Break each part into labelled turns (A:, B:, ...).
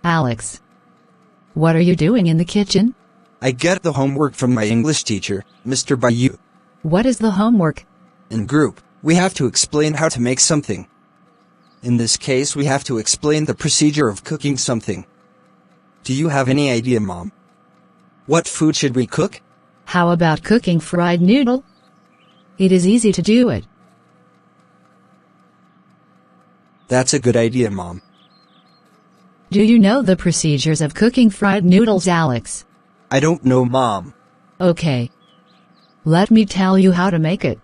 A: Alex, what are you doing in the kitchen?
B: I get the homework from my English teacher, Mr. Bayou.
A: What is the homework?
B: In group, we have to explain how to make something. In this case, we have to explain the procedure of cooking something. Do you have any idea, Mom? What food should we cook?
A: How about cooking fried noodle? It is easy to do it.
B: That's a good idea, Mom.
A: Do you know the procedures of cooking fried noodles, Alex?
B: I don't know, Mom.
A: Okay. Let me tell you how to make it.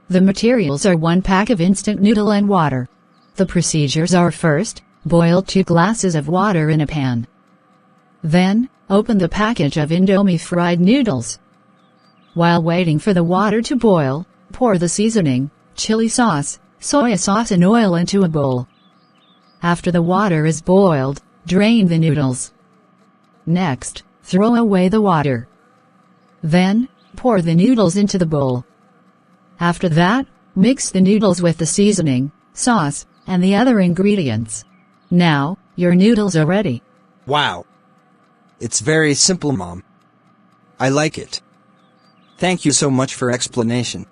A: The materials are 1 pack of instant noodle and water. The procedures are: first, boil 2 glasses of water in a pan. Then, open the package of Indomie fried noodles. While waiting for the water to boil, pour the seasoning, chili sauce, soy sauce and oil into a bowl. After the water is boiled, drain the noodles. Next, throw away the water. Then, pour the noodles into the bowl. After that, mix the noodles with the seasoning, sauce, and the other ingredients. Now, your noodles are ready.
B: Wow. It's very simple, Mom. I like it. Thank you so much for explanation.